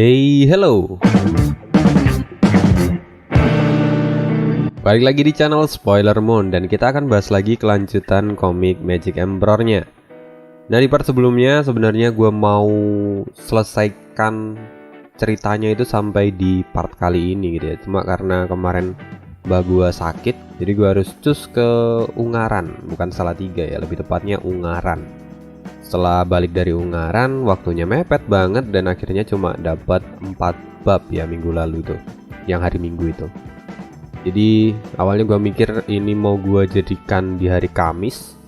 Hey, hello. Balik lagi di channel Spoiler Moon dan kita akan bahas lagi kelanjutan komik Magic Emperor-nya. Nah, di part sebelumnya sebenarnya gue mau selesaikan ceritanya itu sampai di part kali ini gitu ya. Cuma karena kemarin mbak gue sakit, jadi gue harus cus ke Ungaran, bukan Salatiga ya, lebih tepatnya Ungaran. Setelah balik dari Ungaran, waktunya mepet banget dan akhirnya cuma dapat 4 bab ya minggu lalu tuh, yang hari Minggu itu. Jadi awalnya gue mikir ini mau gue jadikan di hari Kamis,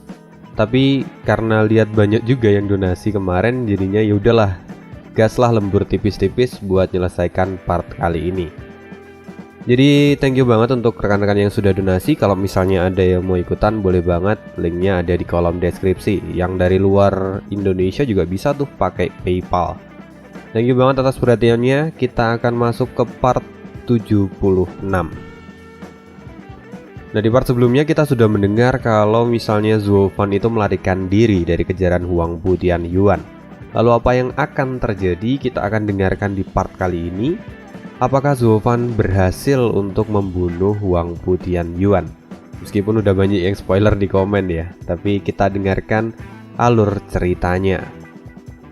tapi karena lihat banyak juga yang donasi kemarin, jadinya ya udahlah, gaslah lembur tipis-tipis buat menyelesaikan part kali ini. Jadi thank you banget untuk rekan-rekan yang sudah donasi. Kalau misalnya ada yang mau ikutan boleh banget, linknya ada di kolom deskripsi. Yang dari luar Indonesia juga bisa tuh pakai PayPal. Thank you banget atas perhatiannya. Kita akan masuk ke part 76. Nah, di part sebelumnya kita sudah mendengar kalau misalnya Zuo Fan itu melarikan diri dari kejaran Huang Pu Tianyuan. Lalu apa yang akan terjadi kita akan dengarkan di part kali ini. Apakah Zuo Fan berhasil untuk membunuh Huang Pu Tianyuan? Meskipun udah banyak yang spoiler di komen ya, tapi kita dengarkan alur ceritanya.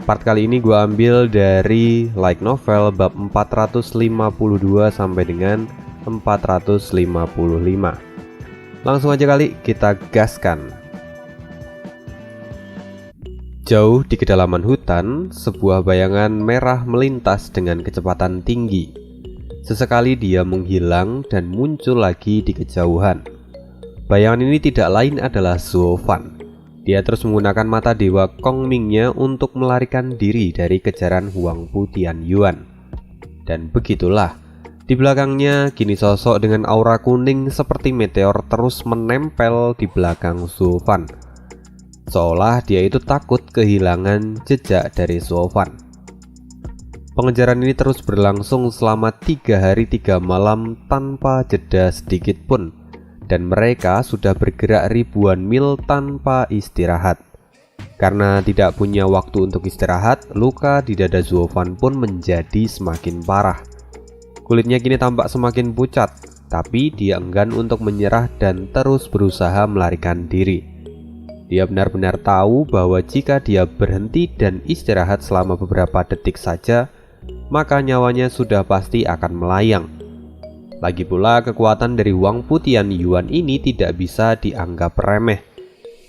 Part kali ini gue ambil dari light novel bab 452 sampai dengan 455. Langsung aja kali kita gaskan. Jauh di kedalaman hutan, sebuah bayangan merah melintas dengan kecepatan tinggi. Sesekali dia menghilang dan muncul lagi di kejauhan. Bayangan ini tidak lain adalah Zuo Fan. Dia terus menggunakan mata dewa Kong Ming-nya untuk melarikan diri dari kejaran Huang Pu Tianyuan. Dan begitulah, di belakangnya kini sosok dengan aura kuning seperti meteor terus menempel di belakang Zuo Fan. Seolah dia itu takut kehilangan jejak dari Zuo Fan. Pengejaran ini terus berlangsung selama 3 hari 3 malam tanpa jeda sedikit pun, dan mereka sudah bergerak ribuan mil tanpa istirahat. Karena tidak punya waktu untuk istirahat, luka di dada Zuo Fan pun menjadi semakin parah. Kulitnya kini tampak semakin pucat, tapi dia enggan untuk menyerah dan terus berusaha melarikan diri. Dia benar-benar tahu bahwa jika dia berhenti dan istirahat selama beberapa detik saja, maka nyawanya sudah pasti akan melayang. Lagi pula kekuatan dari Huang Pu Tianyuan ini tidak bisa dianggap remeh.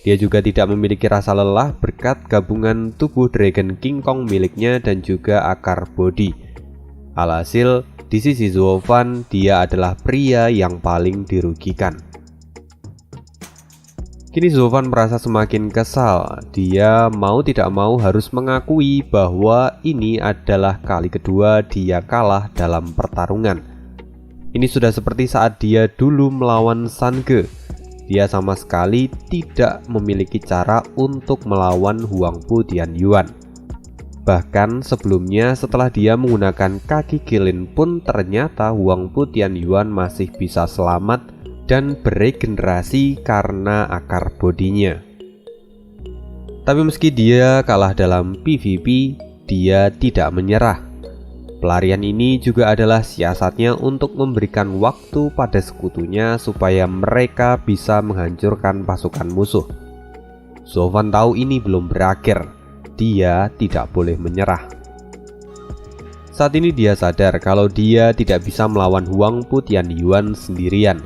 Dia juga tidak memiliki rasa lelah berkat gabungan tubuh Dragon King Kong miliknya dan juga akar bodi. Alhasil, di sisi Zuo Fan, dia adalah pria yang paling dirugikan. Kini Zuo Fan merasa semakin kesal. Dia mau tidak mau harus mengakui bahwa ini adalah kali kedua dia kalah dalam pertarungan. Ini sudah seperti saat dia dulu melawan San Ge. Dia sama sekali tidak memiliki cara untuk melawan Huang Pu Tianyuan. Bahkan sebelumnya setelah dia menggunakan kaki kilin pun ternyata Huang Pu Tianyuan masih bisa selamat dan beregenerasi karena akar bodinya. Tapi meski dia kalah dalam PvP, dia tidak menyerah. Pelarian ini juga adalah siasatnya untuk memberikan waktu pada sekutunya supaya mereka bisa menghancurkan pasukan musuh. Zuo Fan tahu ini belum berakhir. Dia tidak boleh menyerah. Saat ini dia sadar kalau dia tidak bisa melawan Huang Pu Tianyuan sendirian.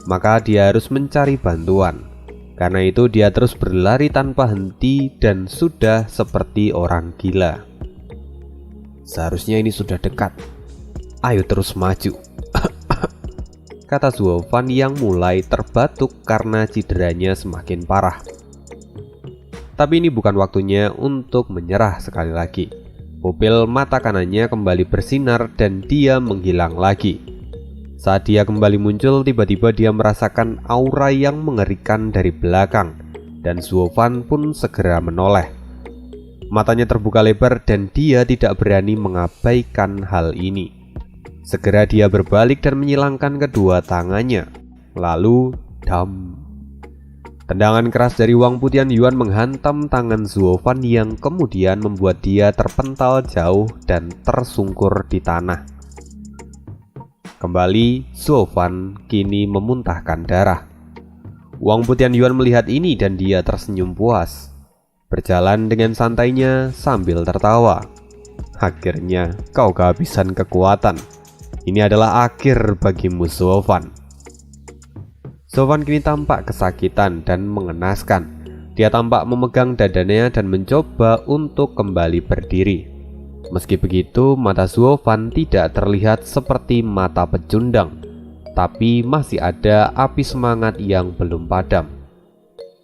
Maka dia harus mencari bantuan. Karena itu dia terus berlari tanpa henti dan sudah seperti orang gila. Seharusnya ini sudah dekat. Ayo terus maju. Kata Zuo Fan yang mulai terbatuk karena cederanya semakin parah. Tapi ini bukan waktunya untuk menyerah sekali lagi. Pupil mata kanannya kembali bersinar dan dia menghilang lagi. Saat dia kembali muncul, tiba-tiba dia merasakan aura yang mengerikan dari belakang, dan Zuo Fan pun segera menoleh. Matanya terbuka lebar dan dia tidak berani mengabaikan hal ini. Segera dia berbalik dan menyilangkan kedua tangannya. Lalu, dam. Tendangan keras dari Wang Putian Yuan menghantam tangan Zuo Fan yang kemudian membuat dia terpental jauh dan tersungkur di tanah. Kembali, Zuo Fan kini memuntahkan darah. Wang Putian Yuan melihat ini dan dia tersenyum puas, berjalan dengan santainya sambil tertawa. Akhirnya kau kehabisan kekuatan. Ini adalah akhir bagimu, Zuo Fan. Zuo Fan kini tampak kesakitan dan mengenaskan. Dia tampak memegang dadanya dan mencoba untuk kembali berdiri. Meski begitu, mata Zuo Fan tidak terlihat seperti mata pecundang, tapi masih ada api semangat yang belum padam.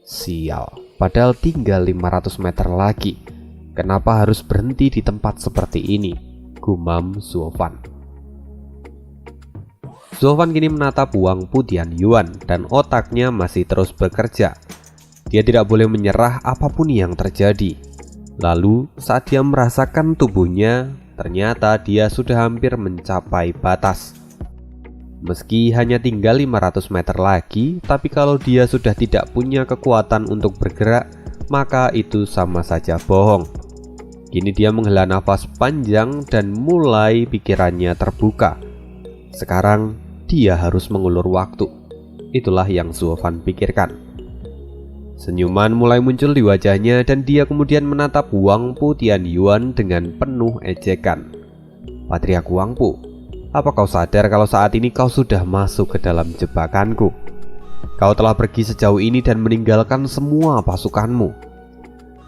Sial, padahal tinggal 500 meter lagi. Kenapa harus berhenti di tempat seperti ini? Gumam Zuo Fan. Zuo Fan kini menatap Wang Putian Yuan dan otaknya masih terus bekerja. Dia tidak boleh menyerah apapun yang terjadi. Lalu saat dia merasakan tubuhnya, ternyata dia sudah hampir mencapai batas. Meski hanya tinggal 500 meter lagi, tapi kalau dia sudah tidak punya kekuatan untuk bergerak, maka itu sama saja bohong. Kini dia menghela nafas panjang dan mulai pikirannya terbuka. Sekarang dia harus mengulur waktu. Itulah yang Zuo Fan pikirkan. Senyuman mulai muncul di wajahnya dan dia kemudian menatap Wang Putian Yuan dengan penuh ejekan. Patriark Wang Pu, apa kau sadar kalau saat ini kau sudah masuk ke dalam jebakanku? Kau telah pergi sejauh ini dan meninggalkan semua pasukanmu.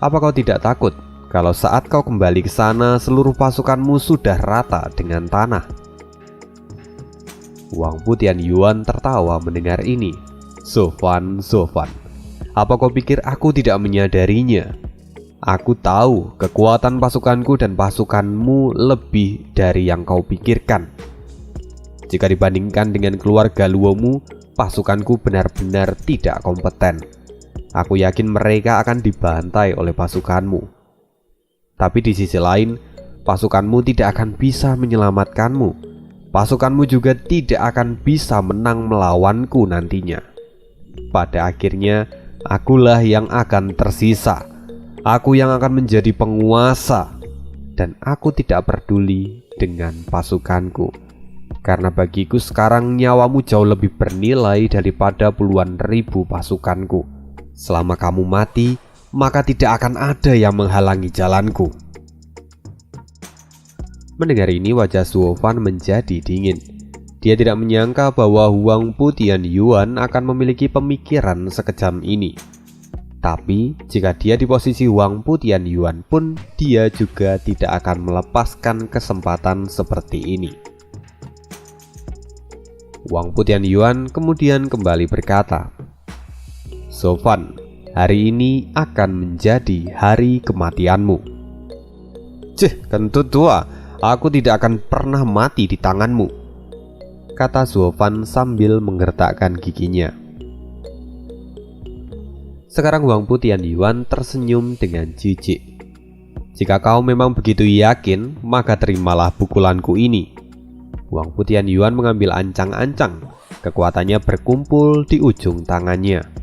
Apa kau tidak takut kalau saat kau kembali ke sana seluruh pasukanmu sudah rata dengan tanah? Wang Putian Yuan tertawa mendengar ini. Zuo Fan, apa kau pikir aku tidak menyadarinya? Aku tahu kekuatan pasukanku dan pasukanmu lebih dari yang kau pikirkan. Jika dibandingkan dengan keluarga Luomu, pasukanku benar-benar tidak kompeten. Aku yakin mereka akan dibantai oleh pasukanmu. Tapi di sisi lain, pasukanmu tidak akan bisa menyelamatkanmu. Pasukanmu juga tidak akan bisa menang melawanku nantinya. Pada akhirnya, akulah yang akan tersisa. Aku yang akan menjadi penguasa. Dan aku tidak peduli dengan pasukanku. Karena bagiku sekarang nyawamu jauh lebih bernilai daripada puluhan ribu pasukanku. Selama kamu mati, maka tidak akan ada yang menghalangi jalanku. Mendengar ini wajah Zuo Fan menjadi dingin. Dia tidak menyangka bahwa Wang Putian Yuan akan memiliki pemikiran sekejam ini. Tapi jika dia di posisi Wang Putian Yuan pun, dia juga tidak akan melepaskan kesempatan seperti ini. Wang Putian Yuan kemudian kembali berkata, Zuo Fan, hari ini akan menjadi hari kematianmu. Kentut tua. Aku tidak akan pernah mati di tanganmu, kata Zuo Fan sambil menggertakkan giginya. Sekarang Wang Putian Yuan tersenyum dengan jijik. Jika kau memang begitu yakin, maka terimalah pukulanku ini. Wang Putian Yuan mengambil ancang-ancang. Kekuatannya berkumpul di ujung tangannya.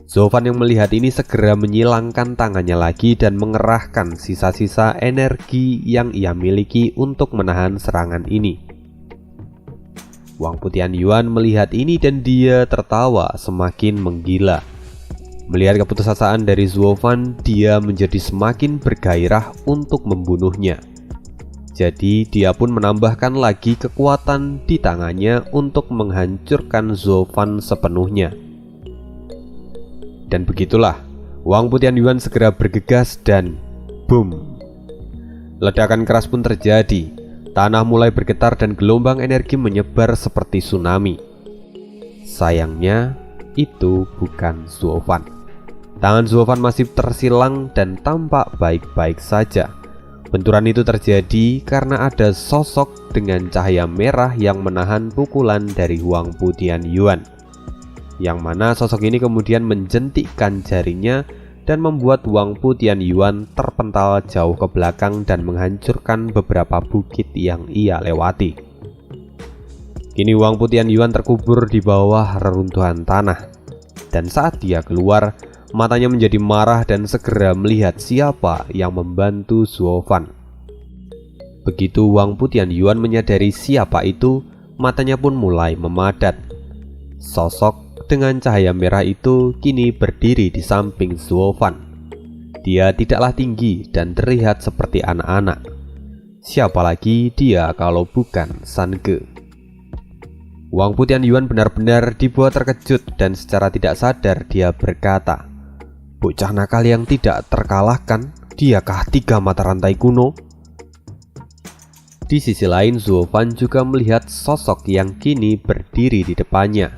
Zuo Fan yang melihat ini segera menyilangkan tangannya lagi dan mengerahkan sisa-sisa energi yang ia miliki untuk menahan serangan ini. Wang Putian Yuan melihat ini dan dia tertawa semakin menggila. Melihat keputusasaan dari Zuo Fan, dia menjadi semakin bergairah untuk membunuhnya. Jadi dia pun menambahkan lagi kekuatan di tangannya untuk menghancurkan Zuo Fan sepenuhnya. Dan begitulah, Wang Putian Yuan segera bergegas dan boom. Ledakan keras pun terjadi. Tanah mulai bergetar dan gelombang energi menyebar seperti tsunami. Sayangnya, itu bukan Zuo Fan. Tangan Zuo Fan masih tersilang dan tampak baik-baik saja. Benturan itu terjadi karena ada sosok dengan cahaya merah yang menahan pukulan dari Wang Putian Yuan. Yang mana sosok ini kemudian menjentikkan jarinya dan membuat Wang Putian Yuan terpental jauh ke belakang dan menghancurkan beberapa bukit yang ia lewati. Kini Wang Putian Yuan terkubur di bawah reruntuhan tanah. Dan saat dia keluar, matanya menjadi marah dan segera melihat siapa yang membantu Zuofan. Begitu Wang Putianyuan menyadari siapa itu, matanya pun mulai memadat. Sosok dengan cahaya merah itu kini berdiri di samping Zuofan. Dia tidaklah tinggi dan terlihat seperti anak-anak. Siapa lagi dia kalau bukan San Ge? Wang Putianyuan benar-benar dibuat terkejut dan secara tidak sadar dia berkata, "Bocah nakal yang tidak terkalahkan, diakah tiga mata rantai kuno?" Di sisi lain, Zuofan juga melihat sosok yang kini berdiri di depannya.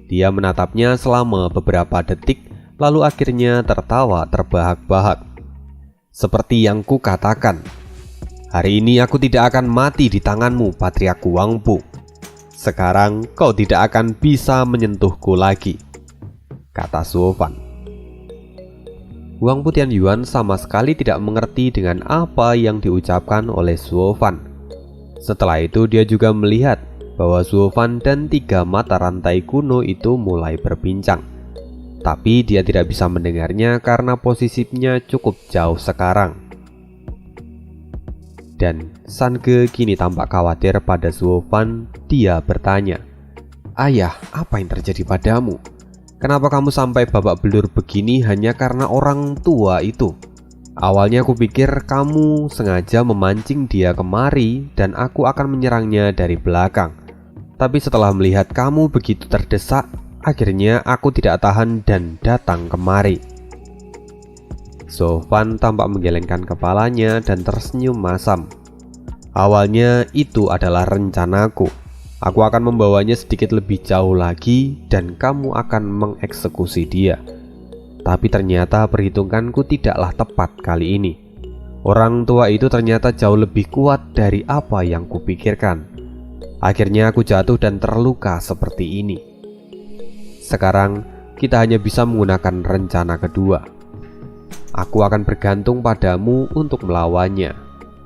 Dia menatapnya selama beberapa detik, lalu akhirnya tertawa terbahak-bahak. "Seperti yang kukatakan, hari ini aku tidak akan mati di tanganmu, Patriarku Wangpu. Sekarang kau tidak akan bisa menyentuhku lagi," kata Zuofan. Wang Putianyuan sama sekali tidak mengerti dengan apa yang diucapkan oleh Zuofan. Setelah itu dia juga melihat bahwa Zuofan dan tiga mata rantai kuno itu mulai berbincang. Tapi dia tidak bisa mendengarnya karena posisinya cukup jauh sekarang. Dan San Ge kini tampak khawatir pada Zuofan. Dia bertanya, "Ayah, apa yang terjadi padamu? Kenapa kamu sampai babak belur begini hanya karena orang tua itu? Awalnya aku pikir kamu sengaja memancing dia kemari dan aku akan menyerangnya dari belakang. Tapi setelah melihat kamu begitu terdesak, akhirnya aku tidak tahan dan datang kemari." Zuofan tampak menggelengkan kepalanya dan tersenyum masam. "Awalnya itu adalah rencanaku. Aku akan membawanya sedikit lebih jauh lagi dan kamu akan mengeksekusi dia. Tapi ternyata perhitunganku tidaklah tepat kali ini. Orang tua itu ternyata jauh lebih kuat dari apa yang kupikirkan. Akhirnya aku jatuh dan terluka seperti ini. Sekarang kita hanya bisa menggunakan rencana kedua. Aku akan bergantung padamu untuk melawannya.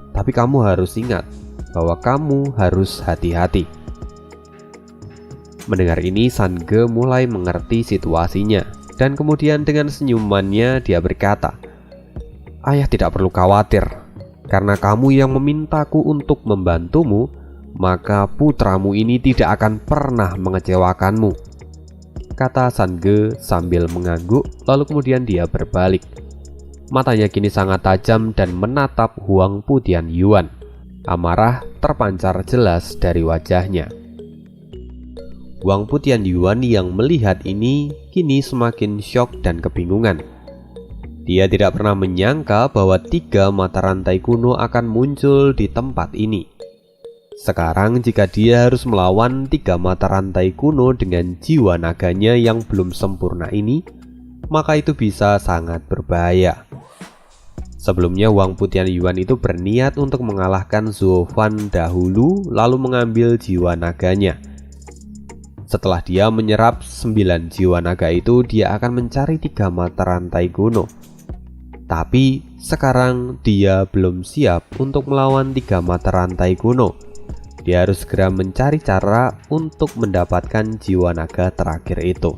Tapi kamu harus ingat bahwa kamu harus hati-hati." Mendengar ini, San Ge mulai mengerti situasinya. Dan kemudian dengan senyumannya dia berkata, "Ayah tidak perlu khawatir. Karena kamu yang memintaku untuk membantumu, maka putramu ini tidak akan pernah mengecewakanmu," kata San Ge sambil mengangguk. Lalu kemudian dia berbalik. Matanya kini sangat tajam dan menatap Wang Putianyuan. Amarah terpancar jelas dari wajahnya. Wang Putianyuan yang melihat ini kini semakin syok dan kebingungan. Dia tidak pernah menyangka bahwa tiga mata rantai kuno akan muncul di tempat ini. Sekarang jika dia harus melawan tiga mata rantai kuno dengan jiwa naganya yang belum sempurna ini, maka itu bisa sangat berbahaya. Sebelumnya Wang Putianyuan itu berniat untuk mengalahkan Zuofan dahulu, lalu mengambil jiwa naganya. Setelah dia menyerap 9 jiwa naga itu, dia akan mencari tiga mata rantai kuno. Tapi sekarang dia belum siap untuk melawan tiga mata rantai kuno. Dia harus segera mencari cara untuk mendapatkan jiwa naga terakhir itu.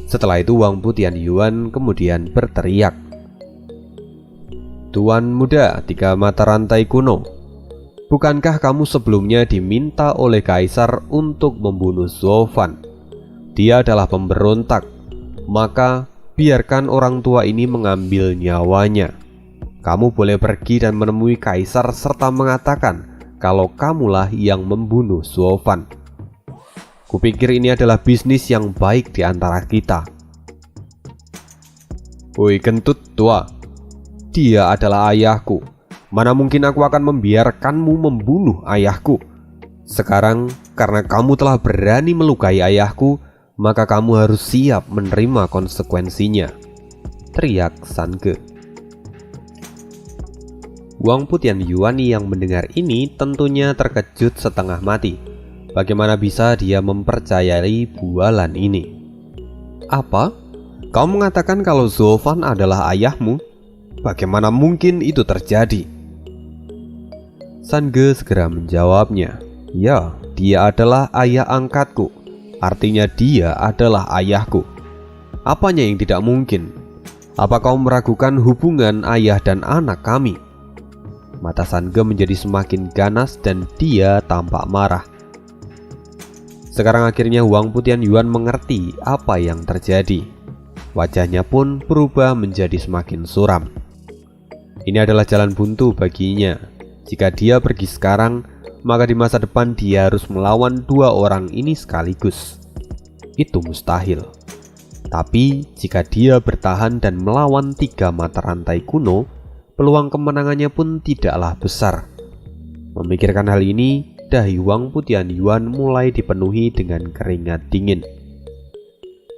Setelah itu Wang Putianyuan kemudian berteriak, "Tuan muda tiga mata rantai kuno, bukankah kamu sebelumnya diminta oleh Kaisar untuk membunuh Zuofan? Dia adalah pemberontak, maka biarkan orang tua ini mengambil nyawanya. Kamu boleh pergi dan menemui Kaisar serta mengatakan kalau kamulah yang membunuh Zuofan. Kupikir ini adalah bisnis yang baik di antara kita." "Woi kentut tua, dia adalah ayahku. Mana mungkin aku akan membiarkanmu membunuh ayahku. Sekarang karena kamu telah berani melukai ayahku, maka kamu harus siap menerima konsekuensinya," teriak San Ge. Wang Putianyuan yang mendengar ini tentunya terkejut setengah mati. Bagaimana bisa dia mempercayai bualan ini? "Apa? Kau mengatakan kalau Zuofan adalah ayahmu? Bagaimana mungkin itu terjadi?" San Ge segera menjawabnya, "Ya, dia adalah ayah angkatku. Artinya dia adalah ayahku. Apanya yang tidak mungkin? Apa kau meragukan hubungan ayah dan anak kami? Mata Sange menjadi semakin ganas dan dia tampak marah. Sekarang akhirnya Wang Putianyuan mengerti apa yang terjadi. Wajahnya pun berubah menjadi semakin suram. Ini adalah jalan buntu baginya. Jika dia pergi sekarang, maka di masa depan dia harus melawan dua orang ini sekaligus. Itu mustahil. Tapi jika dia bertahan dan melawan tiga mata rantai kuno, peluang kemenangannya pun tidaklah besar. Memikirkan hal ini, dahi Wang Putianyuan mulai dipenuhi dengan keringat dingin.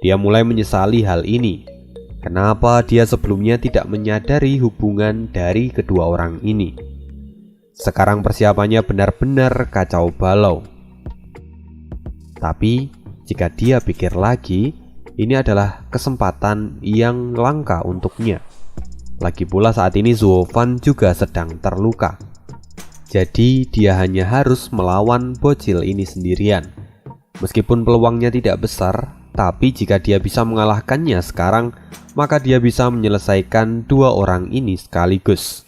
Dia mulai menyesali hal ini. Kenapa dia sebelumnya tidak menyadari hubungan dari kedua orang ini? Sekarang persiapannya benar-benar kacau balau. Tapi jika dia pikir lagi, ini adalah kesempatan yang langka untuknya. Lagi pula saat ini Zuo Fan juga sedang terluka. Jadi dia hanya harus melawan bocil ini sendirian. Meskipun peluangnya tidak besar, tapi jika dia bisa mengalahkannya sekarang, maka dia bisa menyelesaikan dua orang ini sekaligus.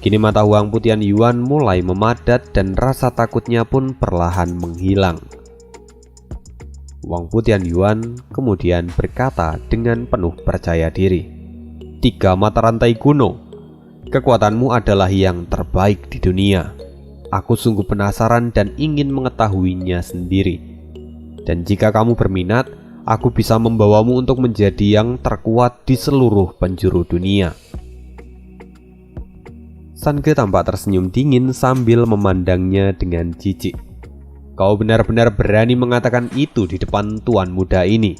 Kini mata Wang Putianyuan mulai memadat dan rasa takutnya pun perlahan menghilang. Wang Putianyuan kemudian berkata dengan penuh percaya diri, "Tiga mata rantai kuno, kekuatanmu adalah yang terbaik di dunia. Aku sungguh penasaran dan ingin mengetahuinya sendiri. Dan jika kamu berminat, aku bisa membawamu untuk menjadi yang terkuat di seluruh penjuru dunia." Sange tampak tersenyum dingin sambil memandangnya dengan jijik. "Kau benar-benar berani mengatakan itu di depan tuan muda ini.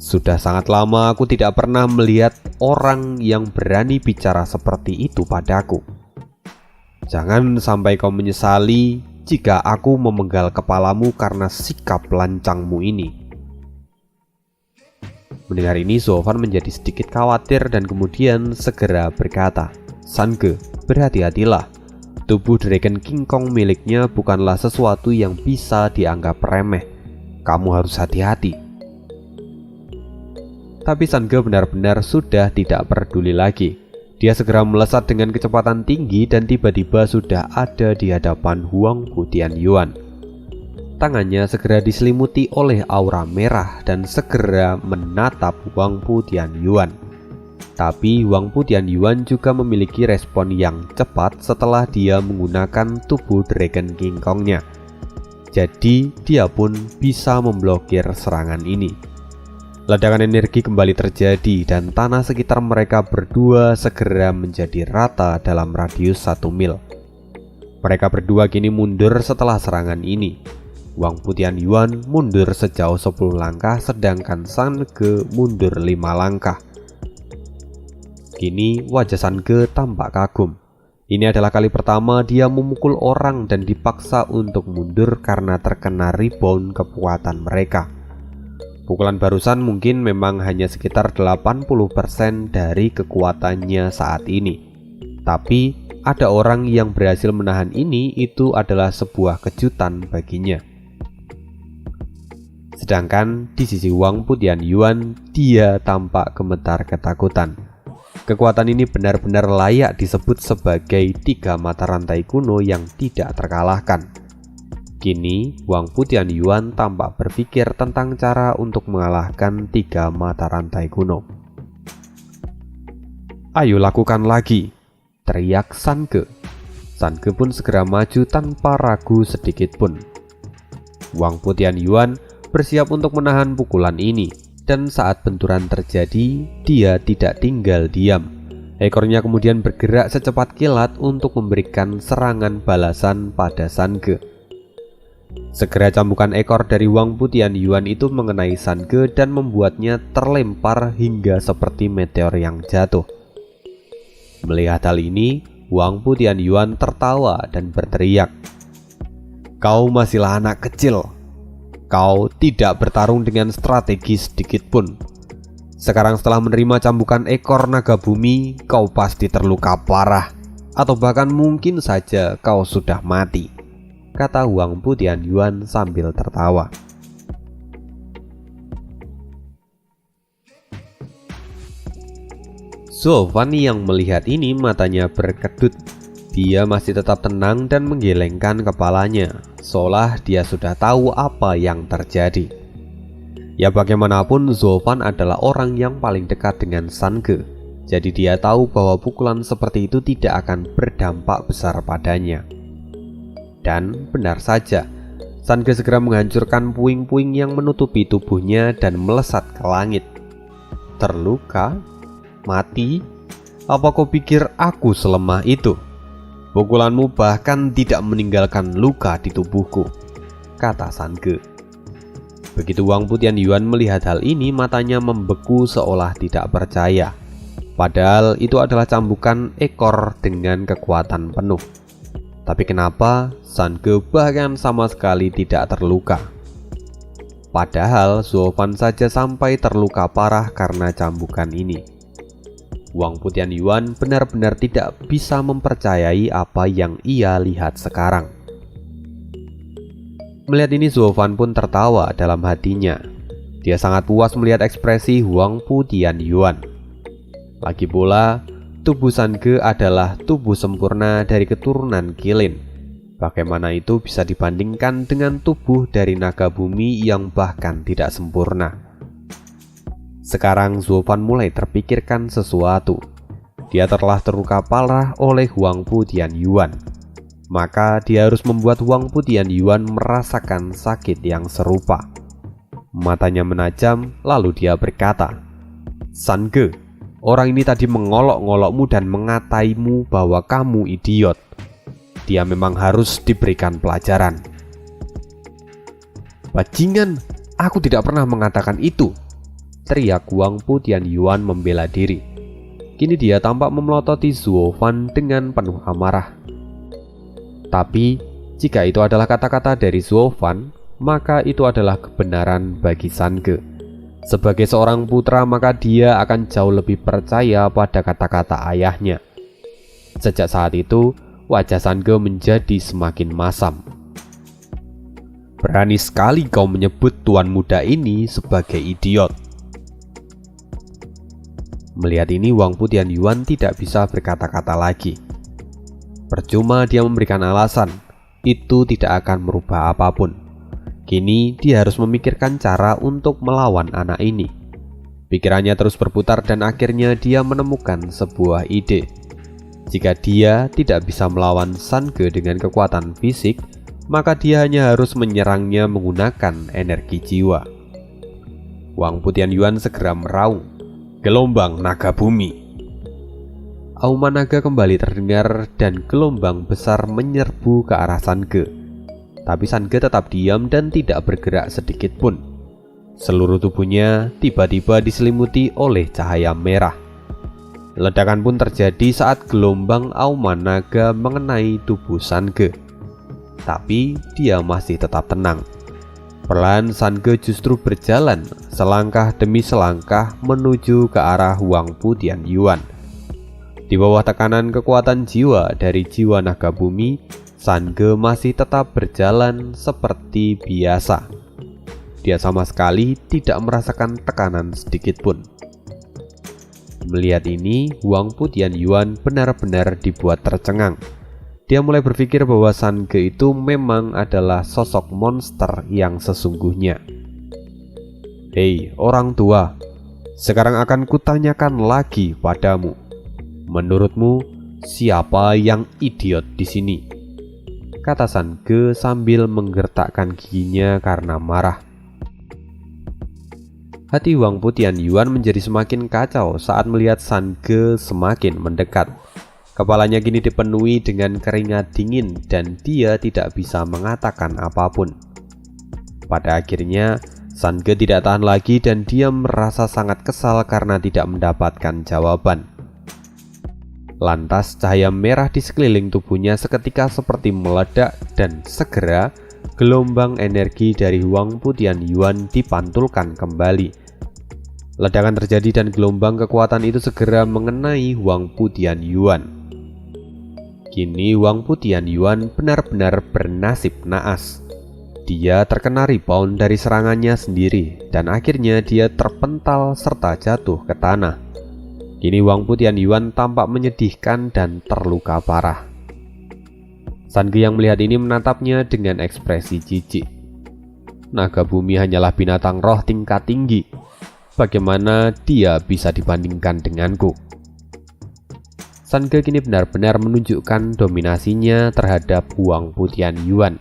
Sudah sangat lama aku tidak pernah melihat orang yang berani bicara seperti itu padaku. Jangan sampai kau menyesali jika aku memenggal kepalamu karena sikap lancangmu ini." Mendengar ini, Zuo Fan menjadi sedikit khawatir dan kemudian segera berkata, "Sange, berhati-hatilah. Tubuh Dragon King Kong miliknya bukanlah sesuatu yang bisa dianggap remeh. Kamu harus hati-hati." Tapi Sange benar-benar sudah tidak peduli lagi. Dia segera melesat dengan kecepatan tinggi dan tiba-tiba sudah ada di hadapan Wang Putianyuan. Tangannya segera diselimuti oleh aura merah dan segera menatap Wang Putianyuan. Tapi Wang Putianyuan juga memiliki respon yang cepat setelah dia menggunakan tubuh Dragon King Kong-nya. Jadi dia pun bisa memblokir serangan ini. Ledakan energi kembali terjadi dan tanah sekitar mereka berdua segera menjadi rata dalam radius 1 mil. Mereka berdua kini mundur setelah serangan ini. Wang Putianyuan mundur sejauh 10 langkah sedangkan Sange mundur 5 langkah. Kini wajah Sange tampak kagum. Ini adalah kali pertama dia memukul orang dan dipaksa untuk mundur karena terkena rebound kekuatan mereka. Pukulan barusan mungkin memang hanya sekitar 80% dari kekuatannya saat ini. Tapi ada orang yang berhasil menahan ini, itu adalah sebuah kejutan baginya. Sedangkan di sisi Wang Putianyuan, dia tampak gemetar ketakutan. Kekuatan ini benar-benar layak disebut sebagai tiga mata rantai kuno yang tidak terkalahkan. Kini Wang Putianyuan tampak berpikir tentang cara untuk mengalahkan tiga mata rantai kuno. "Ayo lakukan lagi," teriak Sange. Sange pun segera maju tanpa ragu sedikit pun. Wang Putianyuan bersiap untuk menahan pukulan ini. Dan saat benturan terjadi, dia tidak tinggal diam. Ekornya kemudian bergerak secepat kilat untuk memberikan serangan balasan pada Sange. Segera cambukan ekor dari Wang Putianyuan itu mengenai Sange dan membuatnya terlempar hingga seperti meteor yang jatuh. Melihat hal ini, Wang Putianyuan tertawa dan berteriak, "Kau masihlah anak kecil. Kau tidak bertarung dengan strategi sedikit pun. Sekarang setelah menerima cambukan ekor naga bumi, kau pasti terluka parah, atau bahkan mungkin saja kau sudah mati," kata Wang Putianyuan sambil tertawa. Zuo Fan yang melihat ini matanya berkedut. Dia masih tetap tenang dan menggelengkan kepalanya, seolah dia sudah tahu apa yang terjadi. Ya bagaimanapun Zuo Fan adalah orang yang paling dekat dengan San Ge. Jadi dia tahu bahwa pukulan seperti itu tidak akan berdampak besar padanya. Dan benar saja, San Ge segera menghancurkan puing-puing yang menutupi tubuhnya dan melesat ke langit. Terluka? Mati? Apa kau pikir aku selemah itu? Pukulanmu bahkan tidak meninggalkan luka di tubuhku, kata San Ge. Begitu Wang Pu Tianyuan melihat hal ini, matanya membeku seolah tidak percaya. Padahal itu adalah cambukan ekor dengan kekuatan penuh. Tapi kenapa San Ge bahkan sama sekali tidak terluka? Padahal Zuo Fan saja sampai terluka parah karena cambukan ini. Wang Pu Tianyuan benar-benar tidak bisa mempercayai apa yang ia lihat sekarang. Melihat ini Zuo Fan pun tertawa dalam hatinya. Dia sangat puas melihat ekspresi Wang Pu Tianyuan. Lagi pula, tubuh San Ge adalah tubuh sempurna dari keturunan Qilin. Bagaimana itu bisa dibandingkan dengan tubuh dari naga bumi yang bahkan tidak sempurna? Sekarang Zuo Fan mulai terpikirkan sesuatu. Dia telah terluka parah oleh Wang Pu Tianyuan. Maka dia harus membuat Wang Pu Tianyuan merasakan sakit yang serupa. Matanya menajam, lalu dia berkata, "San Ge, orang ini tadi mengolok-ngolokmu dan mengataimu bahwa kamu idiot. Dia memang harus diberikan pelajaran." "Bajingan, aku tidak pernah mengatakan itu," teriak Wang Pu Tianyuan membela diri. Kini dia tampak memelototi Zuo Fan dengan penuh amarah. Tapi, jika itu adalah kata-kata dari Zuo Fan, maka itu adalah kebenaran bagi San Ge. Sebagai seorang putra, maka dia akan jauh lebih percaya pada kata-kata ayahnya. Sejak saat itu, wajah San Ge menjadi semakin masam. "Berani sekali kau menyebut tuan muda ini sebagai idiot." Melihat ini, Wang Pu Tianyuan tidak bisa berkata-kata lagi. Percuma dia memberikan alasan, itu tidak akan merubah apapun. Kini dia harus memikirkan cara untuk melawan anak ini. Pikirannya terus berputar dan akhirnya dia menemukan sebuah ide. Jika dia tidak bisa melawan San Ge dengan kekuatan fisik, maka dia hanya harus menyerangnya menggunakan energi jiwa. Wang Pu Tianyuan segera meraung, "Gelombang naga bumi." Auman naga kembali terdengar dan gelombang besar menyerbu ke arah San Ge. Tapi San Ge tetap diam dan tidak bergerak sedikit pun. Seluruh tubuhnya tiba-tiba diselimuti oleh cahaya merah. Ledakan pun terjadi saat gelombang auman naga mengenai tubuh San Ge. Tapi dia masih tetap tenang. Perlahan San Ge justru berjalan selangkah demi selangkah menuju ke arah Wang Pu Tianyuan. Di bawah tekanan kekuatan jiwa dari jiwa naga bumi, San Ge masih tetap berjalan seperti biasa. Dia sama sekali tidak merasakan tekanan sedikit pun. Melihat ini, Wang Pu Tianyuan benar-benar dibuat tercengang. Dia mulai berpikir bahwa San Ge itu memang adalah sosok monster yang sesungguhnya. "Hei orang tua, sekarang akan kutanyakan lagi padamu. Menurutmu siapa yang idiot di sini?" kata San Ge sambil menggertakkan giginya karena marah. Hati Wang Pu Tianyuan menjadi semakin kacau saat melihat San Ge semakin mendekat. Kepalanya kini dipenuhi dengan keringat dingin dan dia tidak bisa mengatakan apapun. Pada akhirnya, San Ge tidak tahan lagi dan dia merasa sangat kesal karena tidak mendapatkan jawaban. Lantas cahaya merah di sekeliling tubuhnya seketika seperti meledak dan segera gelombang energi dari Wang Pu Tianyuan dipantulkan kembali. Ledakan terjadi dan gelombang kekuatan itu segera mengenai Wang Pu Tianyuan. Kini Wang Pu Tianyuan benar-benar bernasib naas. Dia terkena rebound dari serangannya sendiri dan akhirnya dia terpental serta jatuh ke tanah. Kini Wang Putian Yuan tampak menyedihkan dan terluka parah. Sange yang melihat ini menatapnya dengan ekspresi jijik. Naga bumi hanyalah binatang roh tingkat tinggi. Bagaimana dia bisa dibandingkan denganku? Sange kini benar-benar menunjukkan dominasinya terhadap Wang Putian Yuan.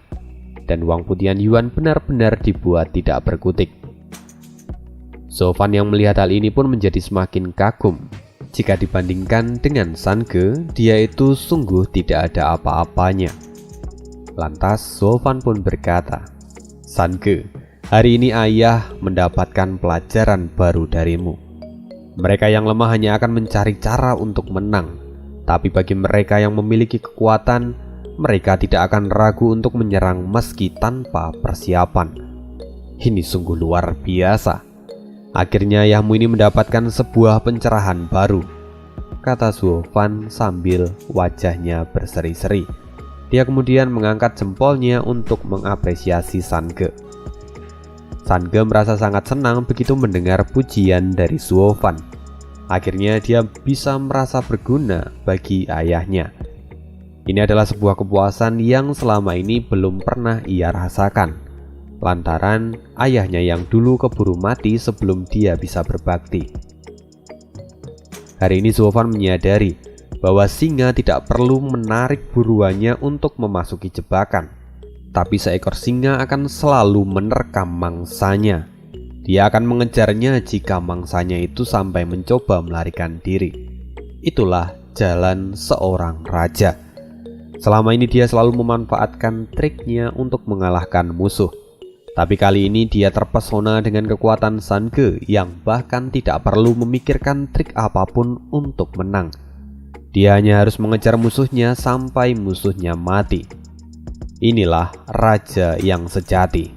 Dan Wang Putian Yuan benar-benar dibuat tidak berkutik. Zhou Fan yang melihat hal ini pun menjadi semakin kagum. Jika dibandingkan dengan Sange, dia itu sungguh tidak ada apa-apanya. Lantas Zhou Fan pun berkata, "Sange, hari ini ayah mendapatkan pelajaran baru darimu. Mereka yang lemah hanya akan mencari cara untuk menang. Tapi bagi mereka yang memiliki kekuatan, mereka tidak akan ragu untuk menyerang meski tanpa persiapan. Ini sungguh luar biasa. Akhirnya ayahmu ini mendapatkan sebuah pencerahan baru," kata Zhou Fan sambil wajahnya berseri-seri. Dia kemudian mengangkat jempolnya untuk mengapresiasi Sange. Sange merasa sangat senang begitu mendengar pujian dari Zhou Fan. Akhirnya dia bisa merasa berguna bagi ayahnya. Ini adalah sebuah kepuasan yang selama ini belum pernah ia rasakan, lantaran ayahnya yang dulu keburu mati sebelum dia bisa berbakti. Hari ini Zhou Fan menyadari bahwa singa tidak perlu menarik buruannya untuk memasuki jebakan, tapi seekor singa akan selalu menerkam mangsanya. Dia akan mengejarnya jika mangsanya itu sampai mencoba melarikan diri. Itulah jalan seorang raja. Selama ini dia selalu memanfaatkan triknya untuk mengalahkan musuh. Tapi kali ini dia terpesona dengan kekuatan Sange yang bahkan tidak perlu memikirkan trik apapun untuk menang. Dia hanya harus mengejar musuhnya sampai musuhnya mati. Inilah raja yang sejati.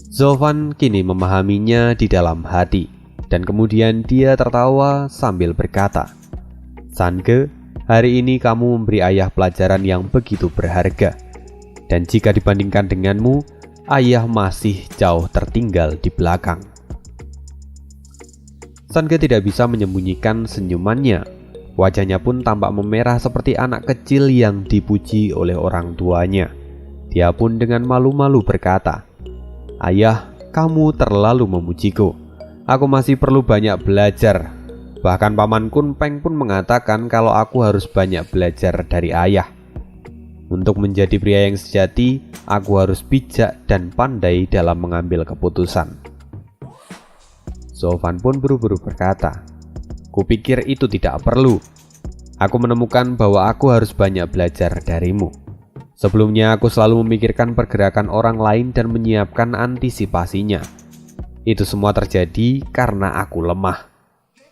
Zhou Fan kini memahaminya di dalam hati, dan kemudian dia tertawa sambil berkata, "Sange, hari ini kamu memberi ayah pelajaran yang begitu berharga. Dan jika dibandingkan denganmu, ayah masih jauh tertinggal di belakang." Sange tidak bisa menyembunyikan senyumannya. Wajahnya pun tampak memerah seperti anak kecil yang dipuji oleh orang tuanya. Dia pun dengan malu-malu berkata, "Ayah, kamu terlalu memujiku. Aku masih perlu banyak belajar. Bahkan Paman Kun Peng pun mengatakan kalau aku harus banyak belajar dari ayah. Untuk menjadi pria yang sejati, aku harus bijak dan pandai dalam mengambil keputusan." Zhou Fan pun buru-buru berkata, "Kupikir itu tidak perlu. Aku menemukan bahwa aku harus banyak belajar darimu. Sebelumnya aku selalu memikirkan pergerakan orang lain dan menyiapkan antisipasinya. Itu semua terjadi karena aku lemah.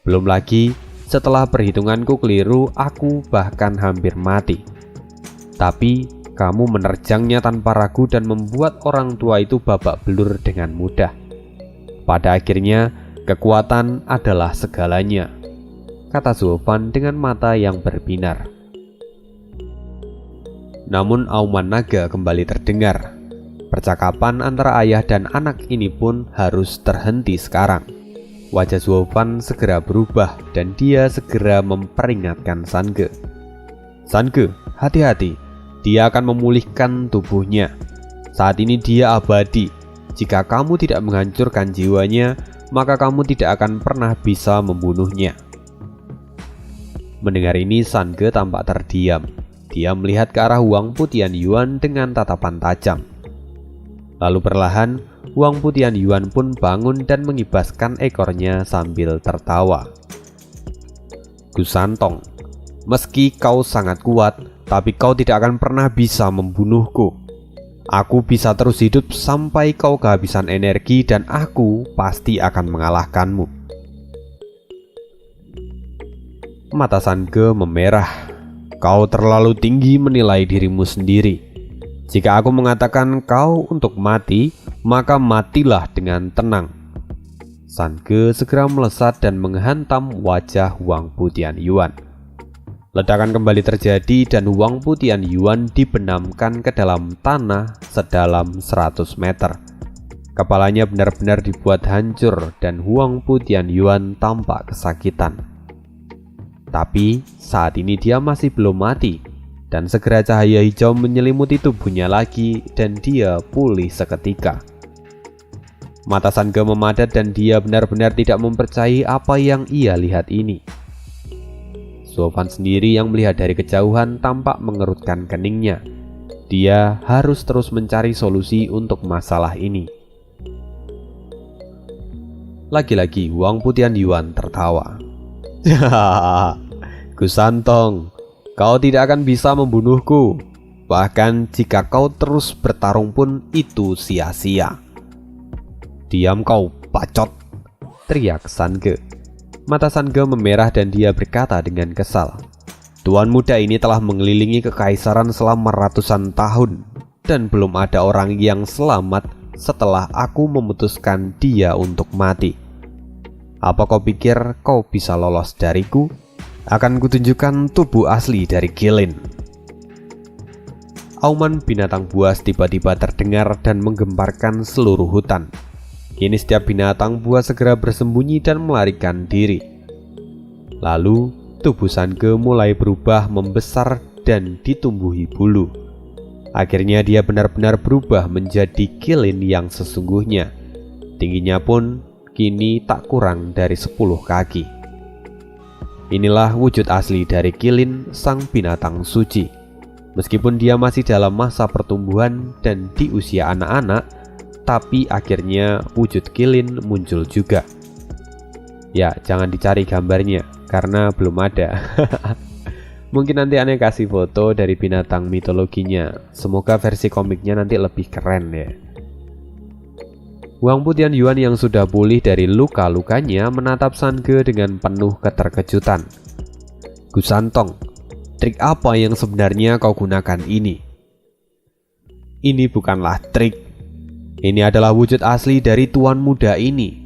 Belum lagi, setelah perhitunganku keliru, aku bahkan hampir mati. Tapi kamu menerjangnya tanpa ragu dan membuat orang tua itu babak belur dengan mudah. Pada akhirnya, kekuatan adalah segalanya," kata Zhou Fan dengan mata yang berbinar. Namun auman naga kembali terdengar. Percakapan antara ayah dan anak ini pun harus terhenti sekarang. Wajah Zhou Fan segera berubah dan dia segera memperingatkan Sange. "Sange, hati-hati. Dia akan memulihkan tubuhnya. Saat ini dia abadi. Jika kamu tidak menghancurkan jiwanya, maka kamu tidak akan pernah bisa membunuhnya." Mendengar ini Sange tampak terdiam. Dia melihat ke arah Wang Putian Yuan dengan tatapan tajam. Lalu perlahan Wang Putian Yuan pun bangun dan mengibaskan ekornya sambil tertawa. "Gusantong, meski kau sangat kuat, tapi kau tidak akan pernah bisa membunuhku. Aku bisa terus hidup sampai kau kehabisan energi dan aku pasti akan mengalahkanmu." Mata Sange memerah. "Kau terlalu tinggi menilai dirimu sendiri. Jika aku mengatakan kau untuk mati, maka matilah dengan tenang." Sange segera melesat dan menghantam wajah Wang Putian Yuan. Ledakan kembali terjadi dan Wang Putian Yuan dibenamkan ke dalam tanah sedalam 100 meter. Kepalanya benar-benar dibuat hancur dan Huangpu Tianyuan tampak kesakitan. Tapi saat ini dia masih belum mati, dan segera cahaya hijau menyelimuti tubuhnya lagi dan dia pulih seketika. Mata Sange memadat dan dia benar-benar tidak mempercayai apa yang ia lihat ini. Zofan sendiri yang melihat dari kejauhan tampak mengerutkan keningnya. Dia harus terus mencari solusi untuk masalah ini. Lagi-lagi Huangpu Tianyuan tertawa. Gusantong, kau tidak akan bisa membunuhku. Bahkan jika kau terus bertarung pun itu sia-sia. Diam kau, bacot, teriak Sange. Mata Sange memerah dan dia berkata dengan kesal, tuan muda ini telah mengelilingi kekaisaran selama ratusan tahun, dan belum ada orang yang selamat setelah aku memutuskan dia untuk mati. Apa kau pikir kau bisa lolos dariku? Akan kutunjukkan tubuh asli dari Qilin. Auman binatang buas tiba-tiba terdengar dan menggemparkan seluruh hutan. Kini setiap binatang buas segera bersembunyi dan melarikan diri. Lalu tubuh Sange mulai berubah membesar dan ditumbuhi bulu. Akhirnya dia benar-benar berubah menjadi Qilin yang sesungguhnya. Tingginya pun kini tak kurang dari 10 kaki. Inilah wujud asli dari Qilin, sang binatang suci. Meskipun dia masih dalam masa pertumbuhan dan di usia anak-anak, tapi akhirnya wujud Qilin muncul juga. Ya, jangan dicari gambarnya karena belum ada. Mungkin nanti aneh kasih foto dari binatang mitologinya. Semoga versi komiknya nanti lebih keren ya. Huangpu Tianyuan yang sudah pulih dari luka-lukanya menatap Sange dengan penuh keterkejutan. Gusantong, trik apa yang sebenarnya kau gunakan ini? Ini bukanlah trik. Ini adalah wujud asli dari tuan muda ini.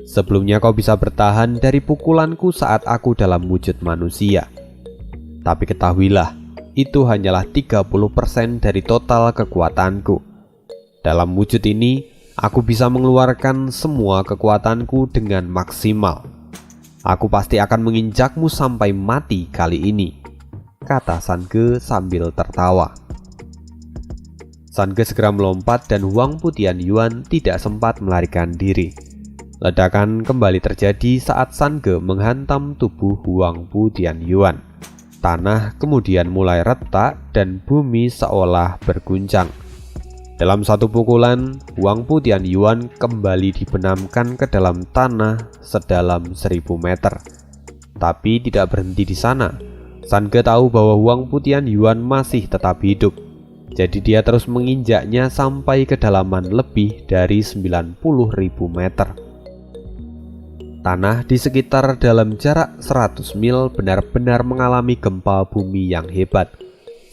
Sebelumnya kau bisa bertahan dari pukulanku saat aku dalam wujud manusia. Tapi ketahuilah, itu hanyalah 30% dari total kekuatanku. Dalam wujud ini, aku bisa mengeluarkan semua kekuatanku dengan maksimal. Aku pasti akan menginjakmu sampai mati kali ini, kata Sange sambil tertawa. Sange segera melompat dan Huangpu Tianyuan tidak sempat melarikan diri. Ledakan kembali terjadi saat Sange menghantam tubuh Huangpu Tianyuan. Tanah kemudian mulai retak dan bumi seolah berguncang. Dalam satu pukulan, Huangpu Tianyuan kembali dibenamkan ke dalam tanah sedalam 1000 meter. Tapi tidak berhenti di sana. Sange tahu bahwa Huangpu Tianyuan masih tetap hidup. Jadi dia terus menginjaknya sampai kedalaman lebih dari 90.000 meter. Tanah di sekitar dalam jarak 100 mil benar-benar mengalami gempa bumi yang hebat.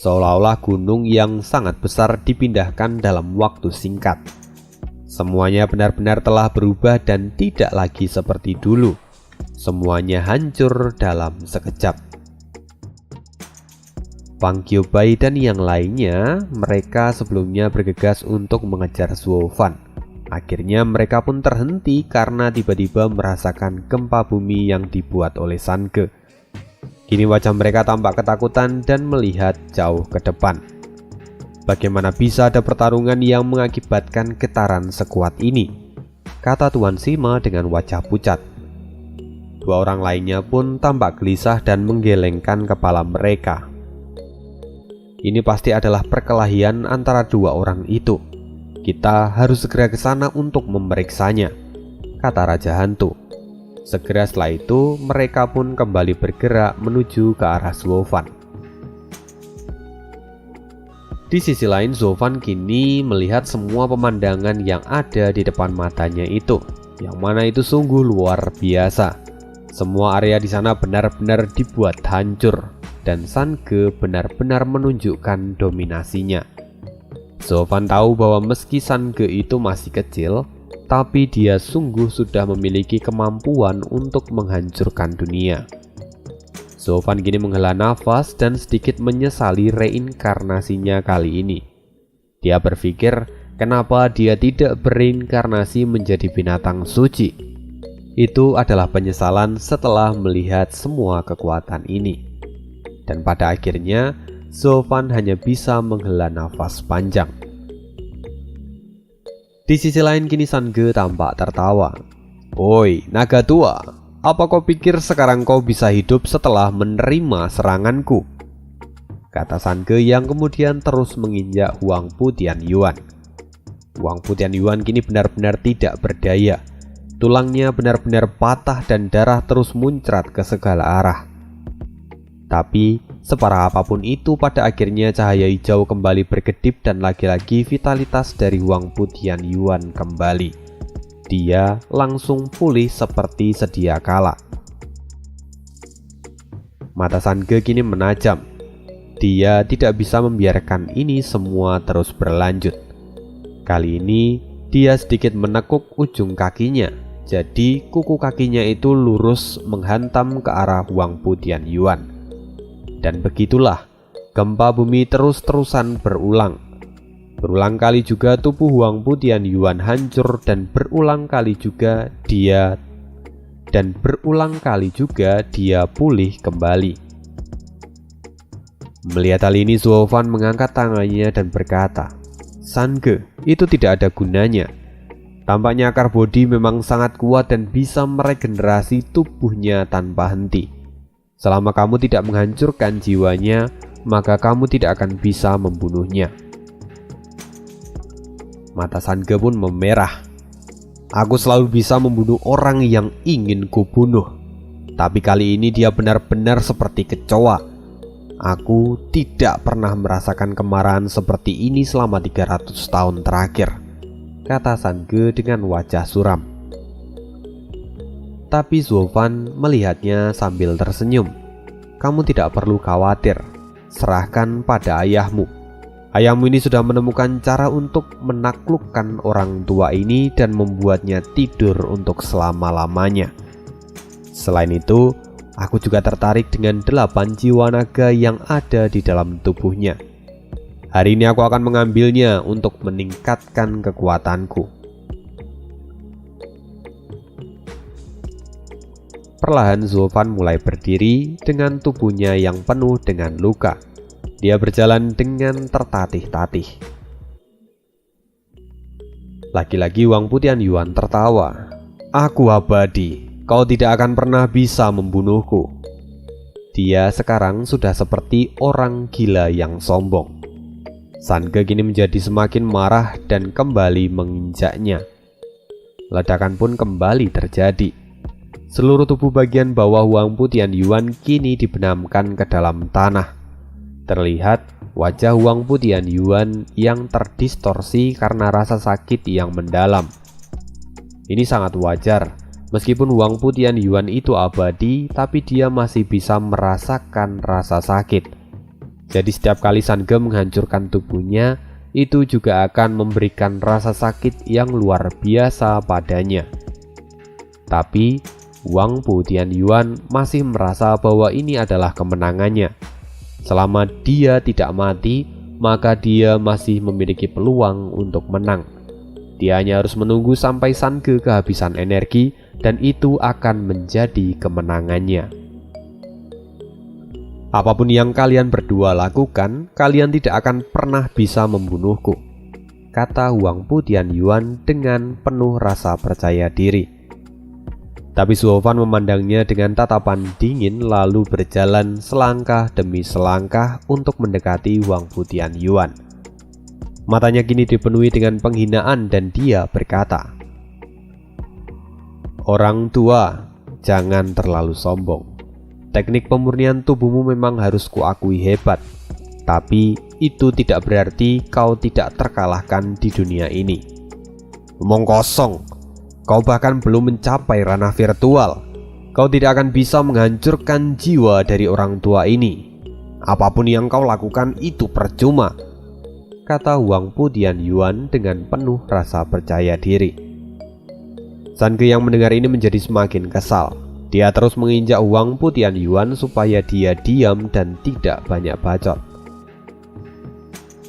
Seolah-olah gunung yang sangat besar dipindahkan dalam waktu singkat. Semuanya benar-benar telah berubah dan tidak lagi seperti dulu. Semuanya hancur dalam sekejap. Fang Qiubai dan yang lainnya, mereka sebelumnya bergegas untuk mengejar Zofan. Akhirnya mereka pun terhenti karena tiba-tiba merasakan gempa bumi yang dibuat oleh Sange. Kini wajah mereka tampak ketakutan dan melihat jauh ke depan. Bagaimana bisa ada pertarungan yang mengakibatkan getaran sekuat ini? Kata Tuan Sima dengan wajah pucat. Dua orang lainnya pun tampak gelisah dan menggelengkan kepala mereka. Ini pasti adalah perkelahian antara dua orang itu. Kita harus segera ke sana untuk memeriksanya, kata Raja Hantu. Segera setelah itu, mereka pun kembali bergerak menuju ke arah Zofan. Di sisi lain, Zofan kini melihat semua pemandangan yang ada di depan matanya itu, yang mana itu sungguh luar biasa. Semua area di sana benar-benar dibuat hancur, dan Sange benar-benar menunjukkan dominasinya. Zofan tahu bahwa meski Sange itu masih kecil, tapi dia sungguh sudah memiliki kemampuan untuk menghancurkan dunia. Zofan kini menghela nafas dan sedikit menyesali reinkarnasinya kali ini. Dia berpikir kenapa dia tidak berinkarnasi menjadi binatang suci. Itu adalah penyesalan setelah melihat semua kekuatan ini. Dan pada akhirnya, Zofan hanya bisa menghela nafas panjang. Di sisi lain kini Sange tampak tertawa. "Oi, naga tua, apa kau pikir sekarang kau bisa hidup setelah menerima seranganku?" kata Sange yang kemudian terus menginjak Huangpu Tianyuan. Huangpu Tianyuan kini benar-benar tidak berdaya. Tulangnya benar-benar patah dan darah terus muncrat ke segala arah. Tapi separah apapun itu, pada akhirnya cahaya hijau kembali berkedip dan lagi-lagi vitalitas dari Huangpu Tianyuan kembali. Dia langsung pulih seperti sedia kala. Mata Sange kini menajam. Dia tidak bisa membiarkan ini semua terus berlanjut. Kali ini dia sedikit menekuk ujung kakinya. Jadi kuku kakinya itu lurus menghantam ke arah Huangpu Tianyuan. Dan begitulah gempa bumi terus-terusan berulang. Berulang kali juga tubuh Huangpu Tianyuan hancur dan berulang kali juga dia pulih kembali. Melihat hal ini, Zofan mengangkat tangannya dan berkata, "Sange, itu tidak ada gunanya. Tampaknya akar bodi memang sangat kuat dan bisa meregenerasi tubuhnya tanpa henti. Selama kamu tidak menghancurkan jiwanya, maka kamu tidak akan bisa membunuhnya." Mata Sange pun memerah. "Aku selalu bisa membunuh orang yang ingin kubunuh. Tapi kali ini dia benar-benar seperti kecoa. Aku tidak pernah merasakan kemarahan seperti ini selama 300 tahun terakhir," kata Sange dengan wajah suram. Tapi Zofan melihatnya sambil tersenyum. "Kamu tidak perlu khawatir. Serahkan pada ayahmu. Ayahmu ini sudah menemukan cara untuk menaklukkan orang tua ini dan membuatnya tidur untuk selama-lamanya. Selain itu, aku juga tertarik dengan 8 jiwa naga yang ada di dalam tubuhnya. Hari ini aku akan mengambilnya untuk meningkatkan kekuatanku." Perlahan Zofan mulai berdiri dengan tubuhnya yang penuh dengan luka. Dia berjalan dengan tertatih-tatih. Lagi-lagi Huangpu Tianyuan tertawa. "Aku abadi. Kau tidak akan pernah bisa membunuhku." Dia sekarang sudah seperti orang gila yang sombong. Sange kini menjadi semakin marah dan kembali menginjaknya. Ledakan pun kembali terjadi. Seluruh tubuh bagian bawah Huangpu Tianyuan kini dibenamkan ke dalam tanah. Terlihat wajah Huangpu Tianyuan yang terdistorsi karena rasa sakit yang mendalam. Ini sangat wajar. Meskipun Huangpu Tianyuan itu abadi, tapi dia masih bisa merasakan rasa sakit. Jadi setiap kali Sange menghancurkan tubuhnya, itu juga akan memberikan rasa sakit yang luar biasa padanya. Tapi Huangpu Tianyuan masih merasa bahwa ini adalah kemenangannya. Selama dia tidak mati, maka dia masih memiliki peluang untuk menang. Dia hanya harus menunggu sampai Sange kehabisan energi, dan itu akan menjadi kemenangannya. "Apapun yang kalian berdua lakukan, kalian tidak akan pernah bisa membunuhku," kata Huangpu Tianyuan dengan penuh rasa percaya diri. Tapi Zofan memandangnya dengan tatapan dingin lalu berjalan selangkah demi selangkah untuk mendekati Huangpu Tianyuan. Matanya kini dipenuhi dengan penghinaan dan dia berkata, "Orang tua, jangan terlalu sombong. Teknik pemurnian tubuhmu memang harus kuakui hebat. Tapi itu tidak berarti kau tidak terkalahkan di dunia ini." "Omong kosong. Kau bahkan belum mencapai ranah virtual. Kau tidak akan bisa menghancurkan jiwa dari orang tua ini. Apapun yang kau lakukan itu percuma," kata Huangpu Tianyuan dengan penuh rasa percaya diri. Sange yang mendengar ini menjadi semakin kesal. Dia terus menginjak Huangpu Tianyuan supaya dia diam dan tidak banyak bacot.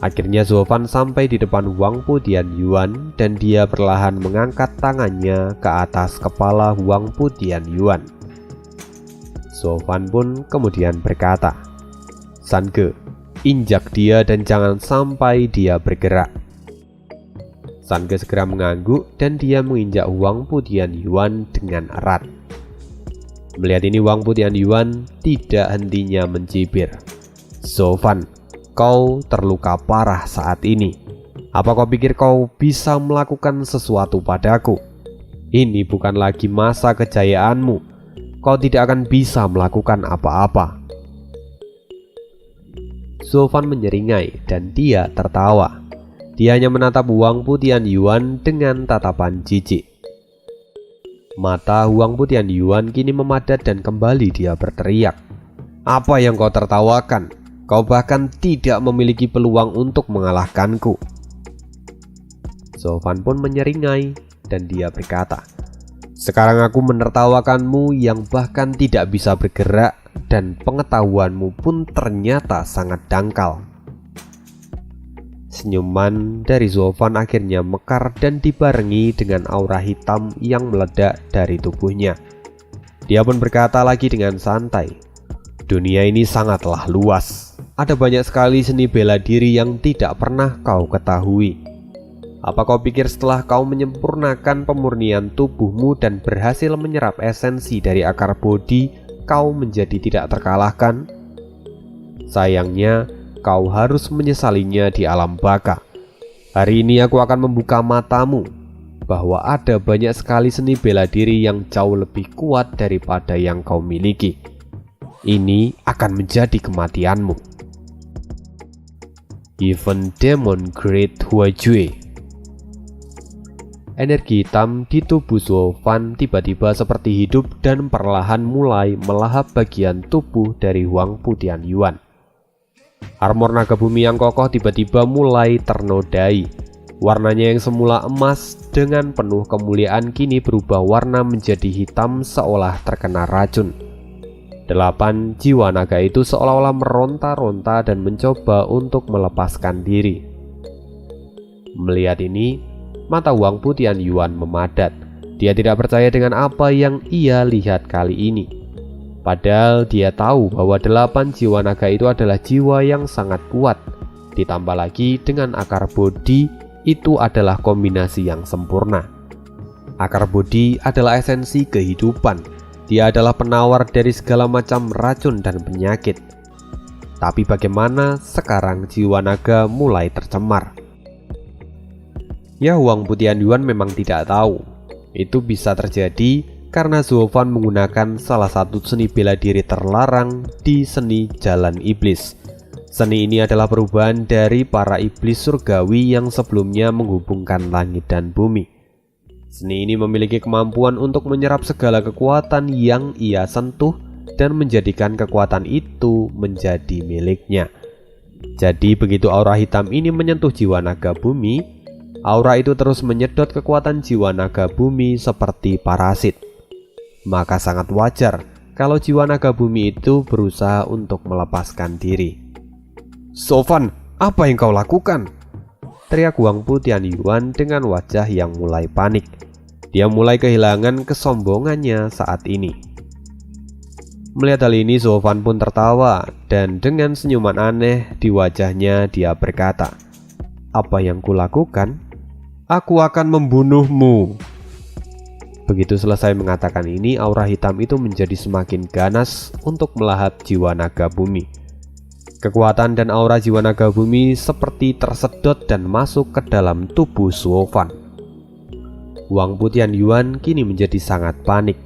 Akhirnya Zuofan sampai di depan Wang Putian Yuan dan dia perlahan mengangkat tangannya ke atas kepala Wang Putian Yuan. Zuofan pun kemudian berkata, "San Ge, injak dia dan jangan sampai dia bergerak." San Ge segera mengangguk dan dia menginjak Wang Putian Yuan dengan erat. Melihat ini Wang Putian Yuan tidak hentinya mencibir. "Zuofan, kau terluka parah saat ini. Apa kau pikir kau bisa melakukan sesuatu padaku? Ini bukan lagi masa kejayaanmu. Kau tidak akan bisa melakukan apa-apa." Zuofan menyeringai dan dia tertawa. Dia hanya menatap Wang Putian Yuan dengan tatapan jijik. Mata Wang Putian Yuan kini memadat dan kembali dia berteriak, "Apa yang kau tertawakan? Kau bahkan tidak memiliki peluang untuk mengalahkanku." Zuofan pun menyeringai dan dia berkata, "Sekarang aku menertawakanmu yang bahkan tidak bisa bergerak dan pengetahuanmu pun ternyata sangat dangkal." Senyuman dari Zuofan akhirnya mekar dan dibarengi dengan aura hitam yang meledak dari tubuhnya. Dia pun berkata lagi dengan santai, "Dunia ini sangatlah luas. Ada banyak sekali seni bela diri yang tidak pernah kau ketahui. Apa kau pikir setelah kau menyempurnakan pemurnian tubuhmu dan berhasil menyerap esensi dari akar bodi, kau menjadi tidak terkalahkan? Sayangnya, kau harus menyesalinya di alam baka. Hari ini aku akan membuka matamu bahwa ada banyak sekali seni bela diri yang jauh lebih kuat daripada yang kau miliki. Ini akan menjadi kematianmu." Even Demon Great Huajue. Energi hitam di tubuh Zuofan tiba-tiba seperti hidup dan perlahan mulai melahap bagian tubuh dari Wang Putian Yuan. Armor naga bumi yang kokoh tiba-tiba mulai ternodai. Warnanya yang semula emas dengan penuh kemuliaan kini berubah warna menjadi hitam seolah terkena racun. 8 jiwa naga itu seolah-olah meronta-ronta dan mencoba untuk melepaskan diri. Melihat ini, mata Wang Putian Yuan memadat. Dia tidak percaya dengan apa yang ia lihat kali ini. Padahal dia tahu bahwa 8 jiwa naga itu adalah jiwa yang sangat kuat. Ditambah lagi dengan akar bodi, itu adalah kombinasi yang sempurna. Akar bodi adalah esensi kehidupan. Dia adalah penawar dari segala macam racun dan penyakit. Tapi bagaimana sekarang jiwa naga mulai tercemar? Ya, Wang Putian Yuan memang tidak tahu. Itu bisa terjadi karena Zuofan menggunakan salah satu seni bela diri terlarang di seni Jalan Iblis. Seni ini adalah perubahan dari para iblis surgawi yang sebelumnya menghubungkan langit dan bumi. Seni ini memiliki kemampuan untuk menyerap segala kekuatan yang ia sentuh dan menjadikan kekuatan itu menjadi miliknya. Jadi begitu aura hitam ini menyentuh jiwa naga bumi, aura itu terus menyedot kekuatan jiwa naga bumi seperti parasit. Maka sangat wajar kalau jiwa naga bumi itu berusaha untuk melepaskan diri. "Zuofan, apa yang kau lakukan?" teriak Wang Putian Yuan dengan wajah yang mulai panik. Dia mulai kehilangan kesombongannya saat ini. Melihat hal ini, Zuofan pun tertawa dan dengan senyuman aneh di wajahnya dia berkata, "Apa yang kulakukan? Aku akan membunuhmu." Begitu selesai mengatakan ini, aura hitam itu menjadi semakin ganas untuk melahap jiwa naga bumi. Kekuatan dan aura jiwa naga bumi seperti tersedot dan masuk ke dalam tubuh Zuofan. Wang Putian Yuan kini menjadi sangat panik.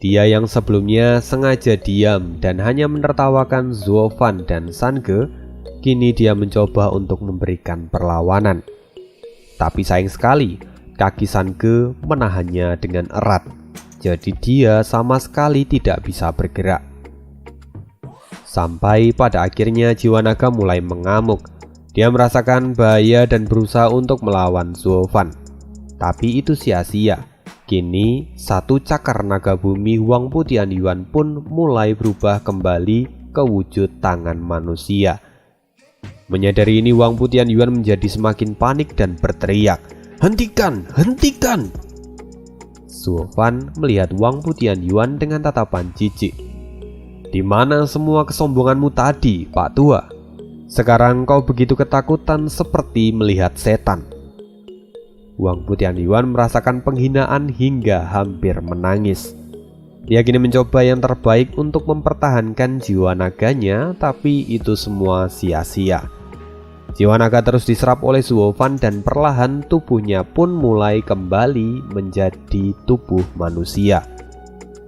Dia yang sebelumnya sengaja diam dan hanya menertawakan Zuofan dan San Ge, kini dia mencoba untuk memberikan perlawanan. Tapi sayang sekali, kaki San Ge menahannya dengan erat. Jadi dia sama sekali tidak bisa bergerak. Sampai pada akhirnya jiwa naga mulai mengamuk. Dia merasakan bahaya dan berusaha untuk melawan Zuofan. Tapi itu sia-sia. Kini satu cakar naga bumi Wang Putian Yuan pun mulai berubah kembali ke wujud tangan manusia. Menyadari ini, Wang Putianyuan menjadi semakin panik dan berteriak, "Hentikan! Hentikan!" Suo Fan melihat Wang Putianyuan dengan tatapan jijik. "Di mana semua kesombonganmu tadi, Pak Tua? Sekarang kau begitu ketakutan seperti melihat setan." Wang Putianyuan merasakan penghinaan hingga hampir menangis. Dia kini mencoba yang terbaik untuk mempertahankan jiwa naganya, tapi itu semua sia-sia. Jiwa naga terus diserap oleh Suo Fan dan perlahan tubuhnya pun mulai kembali menjadi tubuh manusia.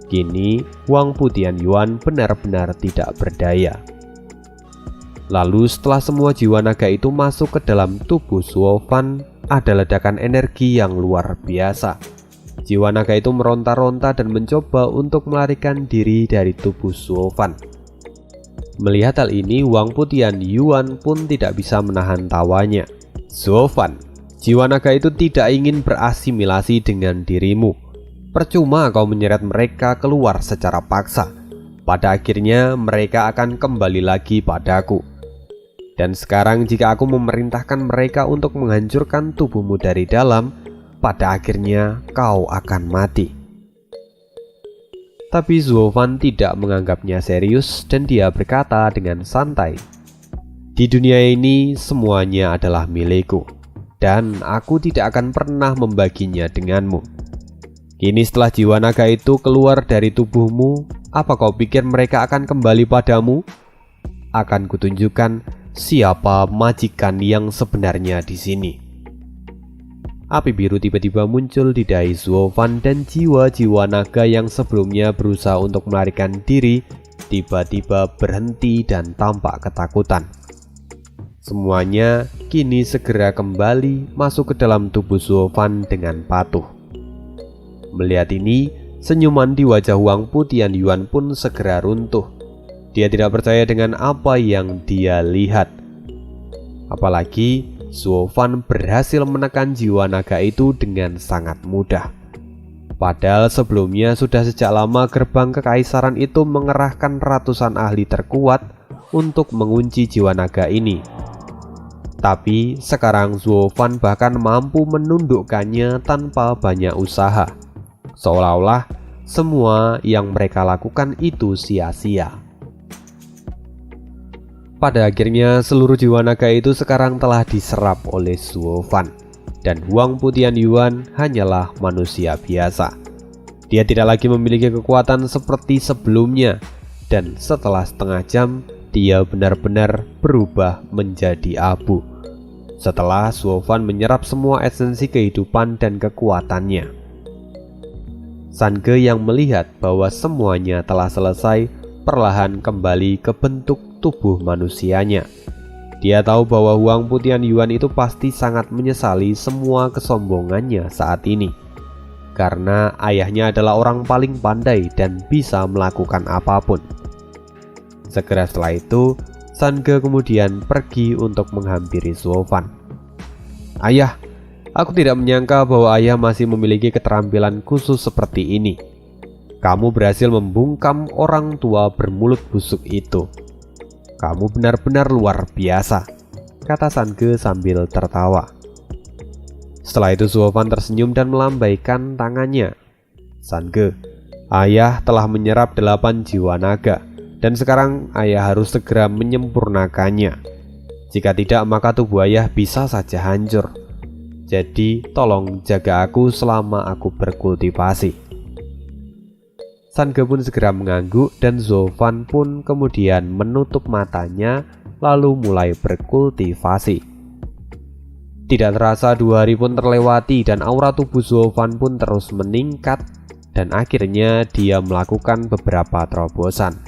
Kini Wang Putianyuan benar-benar tidak berdaya. Lalu setelah semua jiwa naga itu masuk ke dalam tubuh Suo Fan, ada ledakan energi yang luar biasa. Jiwa naga itu meronta-ronta dan mencoba untuk melarikan diri dari tubuh Suo Fan. Melihat hal ini, Wang Putianyuan pun tidak bisa menahan tawanya. "Suo Fan, jiwa naga itu tidak ingin berasimilasi dengan dirimu. Percuma kau menyeret mereka keluar secara paksa. Pada akhirnya mereka akan kembali lagi padaku. Dan sekarang jika aku memerintahkan mereka untuk menghancurkan tubuhmu dari dalam, pada akhirnya kau akan mati." Tapi Suo Fan tidak menganggapnya serius dan dia berkata dengan santai, "Di dunia ini semuanya adalah milikku, dan aku tidak akan pernah membaginya denganmu. Kini setelah jiwa naga itu keluar dari tubuhmu, apa kau pikir mereka akan kembali padamu? Akan kutunjukkan siapa majikan yang sebenarnya di sini." Api biru tiba-tiba muncul di dahi Suo Fan dan jiwa-jiwa naga yang sebelumnya berusaha untuk melarikan diri tiba-tiba berhenti dan tampak ketakutan. Semuanya kini segera kembali masuk ke dalam tubuh Suo Fan dengan patuh. Melihat ini, senyuman di wajah Wang Putianyuan pun segera runtuh. Dia tidak percaya dengan apa yang dia lihat. Apalagi Suo Fan berhasil menekan jiwa naga itu dengan sangat mudah. Padahal sebelumnya sudah sejak lama gerbang kekaisaran itu mengerahkan ratusan ahli terkuat untuk mengunci jiwa naga ini. Tapi sekarang Suo Fan bahkan mampu menundukkannya tanpa banyak usaha. Seolah-olah semua yang mereka lakukan itu sia-sia. Pada akhirnya seluruh jiwa naga itu sekarang telah diserap oleh Suo Fan, dan Wang Putianyuan hanyalah manusia biasa. Dia tidak lagi memiliki kekuatan seperti sebelumnya, dan setelah setengah jam dia benar-benar berubah menjadi abu. Setelah Suo Fan menyerap semua esensi kehidupan dan kekuatannya, San Ge yang melihat bahwa semuanya telah selesai perlahan kembali ke bentuk tubuh manusianya. Dia tahu bahwa Wang Putianyuan itu pasti sangat menyesali semua kesombongannya saat ini, karena ayahnya adalah orang paling pandai dan bisa melakukan apapun. Segera setelah itu, San Ge kemudian pergi untuk menghampiri Suo Fan. "Ayah, aku tidak menyangka bahwa ayah masih memiliki keterampilan khusus seperti ini. Kamu berhasil membungkam orang tua bermulut busuk itu. Kamu benar-benar luar biasa," kata San Ge sambil tertawa. Setelah itu Suo Fan tersenyum dan melambaikan tangannya. "San Ge, ayah telah menyerap 8 jiwa naga, dan sekarang ayah harus segera menyempurnakannya. Jika tidak, maka tubuh ayah bisa saja hancur. Jadi tolong jaga aku selama aku berkultivasi." San Ge pun segera mengangguk dan Suo Fan pun kemudian menutup matanya lalu mulai berkultivasi. Tidak terasa 2 hari pun terlewati dan aura tubuh Suo Fan pun terus meningkat dan akhirnya dia melakukan beberapa terobosan.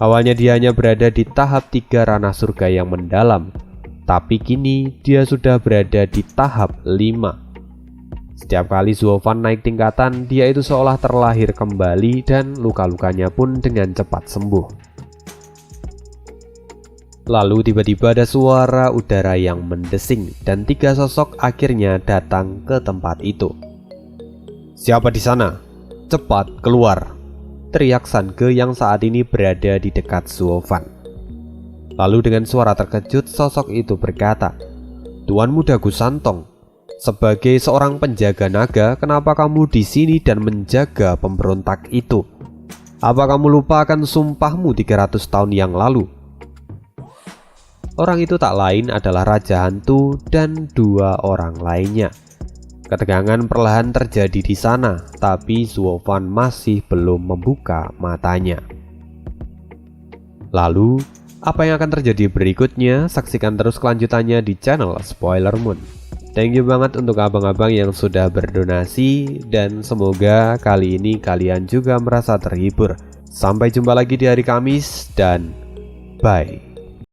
Awalnya dia hanya berada di tahap 3 ranah surga yang mendalam, tapi kini dia sudah berada di tahap 5. Setiap kali Suo Fan naik tingkatan, dia itu seolah terlahir kembali dan luka-lukanya pun dengan cepat sembuh. Lalu tiba-tiba ada suara udara yang mendesing dan 3 sosok akhirnya datang ke tempat itu. "Siapa di sana? Cepat keluar!" teriak San Ge yang saat ini berada di dekat Suo Fan. Lalu dengan suara terkejut sosok itu berkata, "Tuan Muda Gusantong, sebagai seorang penjaga naga, kenapa kamu di sini dan menjaga pemberontak itu? Apa kamu lupa akan sumpahmu 300 tahun yang lalu?" Orang itu tak lain adalah Raja Hantu dan dua orang lainnya. Ketegangan perlahan terjadi di sana, tapi Suovan masih belum membuka matanya. Lalu, apa yang akan terjadi berikutnya? Saksikan terus kelanjutannya di channel Spoiler Moon. Thank you banget untuk abang-abang yang sudah berdonasi, dan semoga kali ini kalian juga merasa terhibur. Sampai jumpa lagi di hari Kamis, dan bye.